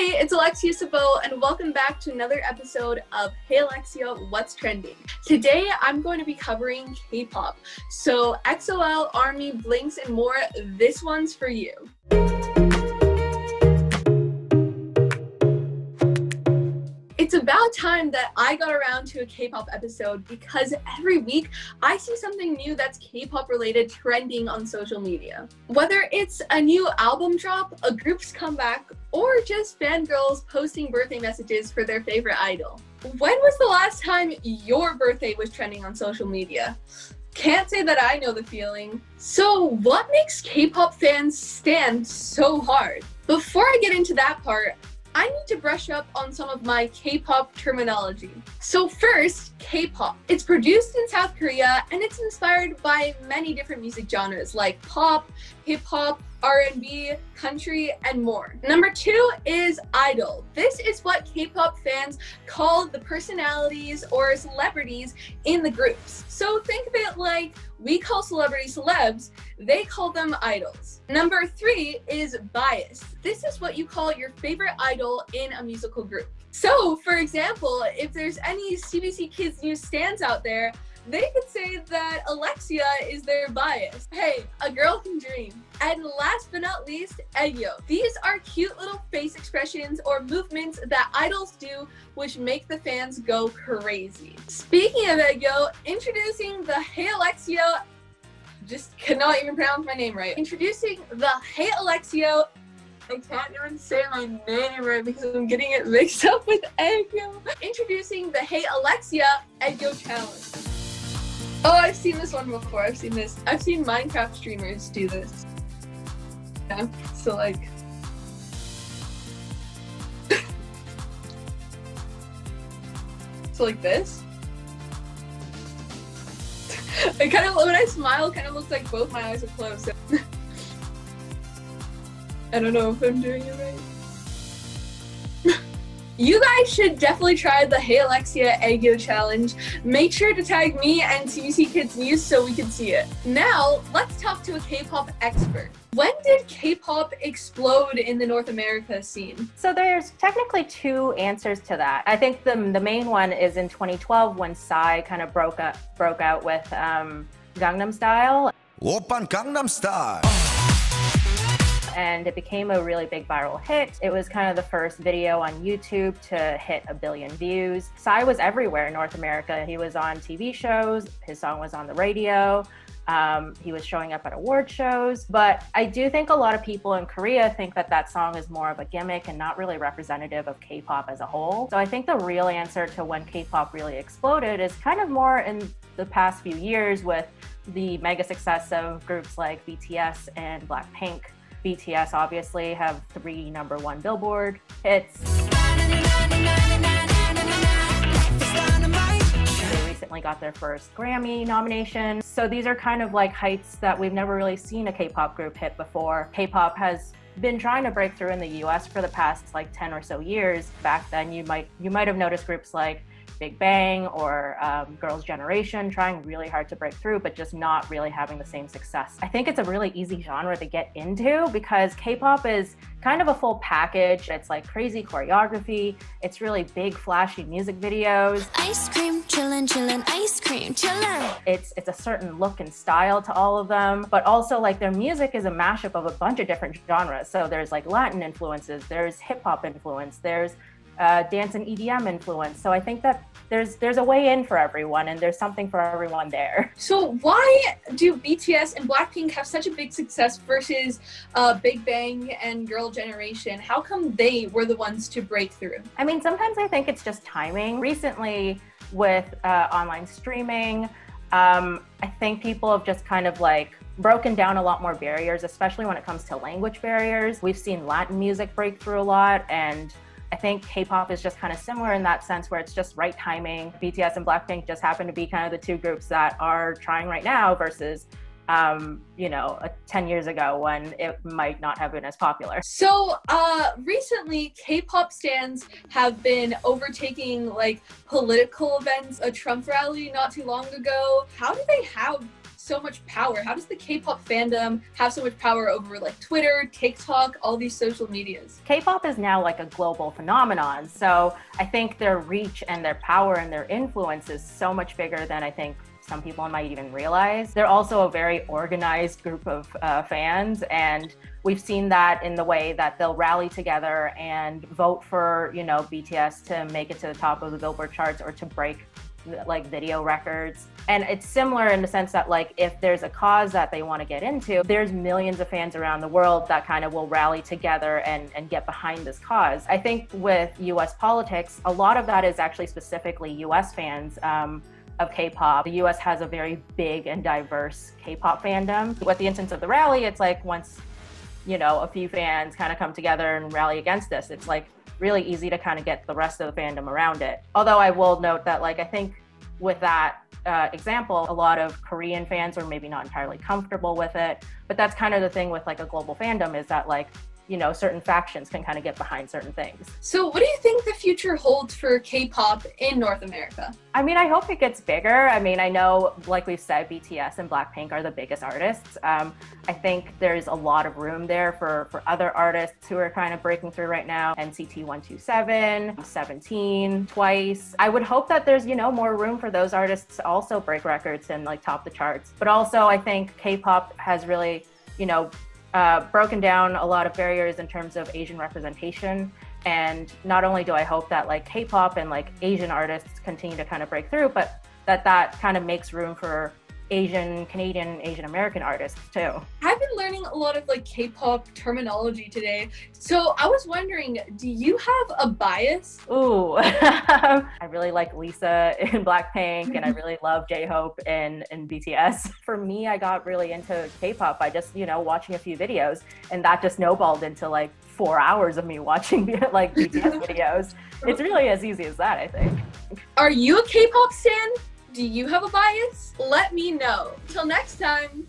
Hey, it's Alexia Sabau, and welcome back to another episode of Hey Alexia, What's Trending? Today, I'm going to be covering K-pop. So, EXO-L, ARMY, Blinks, and more, this one's for you. It's about time that I got around to a K-pop episode because every week I see something new that's K-pop related trending on social media. Whether it's a new album drop, a group's comeback, or just fangirls posting birthday messages for their favorite idol. When was the last time your birthday was trending on social media? Can't say that I know the feeling. So what makes K-pop fans stand so hard? Before I get into that part, I need to brush up on some of my K-pop terminology. So first, K-pop. It's produced in South Korea and it's inspired by many different music genres like pop, hip-hop, R&B, country, and more. Number two is idol. This is what K-pop fans call the personalities or celebrities in the groups. So think of it like we call celebrities celebs, they call them idols. Number three is bias. This is what you call your favorite idol in a musical group. So, for example, if there's any CBC Kids news stands out there, they could say that Alexia is their bias. Hey, a girl can dream. And last but not least, aegyo. These are cute little face expressions or movements that idols do which make the fans go crazy. Speaking of aegyo, introducing the Hey Alexia, just cannot even pronounce my name right. Introducing the Hey Alexia, I can't even say my name right because I'm getting it mixed up with aegyo. Introducing the Hey Alexia aegyo challenge. Oh, I've seen this one before. I've seen Minecraft streamers do this. Yeah, so like... so like this. It kind of, when I smile, it kind of looks like both my eyes are closed. So I don't know if I'm doing it right. You guys should definitely try the Hey Alexia aegyo challenge. Make sure to tag me and CBC Kids News so we can see it. Now, let's talk to a K-pop expert. When did K-pop explode in the North America scene? So there's technically two answers to that. I think the main one is in 2012 when Psy kind of broke out with Gangnam Style. Oppan Gangnam Style. And it became a really big viral hit. It was kind of the first video on YouTube to hit 1 billion views. Psy was everywhere in North America. He was on TV shows, his song was on the radio, he was showing up at award shows. But I do think a lot of people in Korea think that that song is more of a gimmick and not really representative of K-pop as a whole. So I think the real answer to when K-pop really exploded is kind of more in the past few years with the mega success of groups like BTS and Blackpink. BTS obviously have 3 #1 Billboard hits. They recently got their first Grammy nomination. So these are kind of like heights that we've never really seen a K-pop group hit before. K-pop has been trying to break through in the US for the past like 10 or so years. Back then you might have noticed groups like Big Bang or Girls' Generation trying really hard to break through, but just not really having the same success. I think it's a really easy genre to get into because K-pop is kind of a full package. It's like crazy choreography. It's really big, flashy music videos. Ice cream, chillin', chillin', ice cream, chillin'. It's a certain look and style to all of them, but also like their music is a mashup of a bunch of different genres. So there's like Latin influences, there's hip hop influence, there's dance and EDM influence. So I think that there's a way in for everyone and there's something for everyone there. So why do BTS and Blackpink have such a big success versus Big Bang and Girl Generation? How come they were the ones to break through? I mean, sometimes I think it's just timing. Recently with online streaming, I think people have just kind of like broken down a lot more barriers, especially when it comes to language barriers. We've seen Latin music break through a lot, and I think K-pop is just kind of similar in that sense where it's just right timing. BTS and Blackpink just happen to be kind of the two groups that are trying right now versus, 10 years ago when it might not have been as popular. So recently, K-pop stans have been overtaking like political events. A Trump rally not too long ago. How do they have so much power? How does the K-pop fandom have so much power over like Twitter, TikTok, all these social medias? K-pop is now like a global phenomenon. So I think their reach and their power and their influence is so much bigger than I think some people might even realize. They're also a very organized group of fans, and we've seen that in the way that they'll rally together and vote for, you know, BTS to make it to the top of the Billboard charts or to break like video records. And it's similar in the sense that like if there's a cause that they want to get into, there's millions of fans around the world that kind of will rally together and get behind this cause. I think with US politics, a lot of that is actually specifically US fans of K-pop. The US has a very big and diverse K-pop fandom. With the instance of the rally, it's like once, you know, a few fans kind of come together and rally against this, it's like really easy to kind of get the rest of the fandom around it. Although I will note that like I think with that example, a lot of Korean fans are maybe not entirely comfortable with it, but that's kind of the thing with like a global fandom is that like, you know, certain factions can kind of get behind certain things. So what do you think the future holds for K-pop in North America? I mean, I hope it gets bigger. I mean, I know, like we've said, BTS and Blackpink are the biggest artists. I think there's a lot of room there for other artists who are kind of breaking through right now. NCT 127, 17, Twice. I would hope that there's, you know, more room for those artists to also break records and like top the charts. But also I think K-pop has really, you know, broken down a lot of barriers in terms of Asian representation. And not only do I hope that like K-pop and like Asian artists continue to kind of break through, but that kind of makes room for Asian, Canadian, Asian American artists too. I've been learning a lot of like K-pop terminology today. So I was wondering, do you have a bias? Ooh, I really like Lisa in Blackpink and I really love J-Hope in BTS. For me, I got really into K-pop by just, you know, watching a few videos, and that just snowballed into like 4 hours of me watching like BTS videos. It's really as easy as that, I think. Are you a K-pop stan? Do you have a bias? Let me know. Till next time.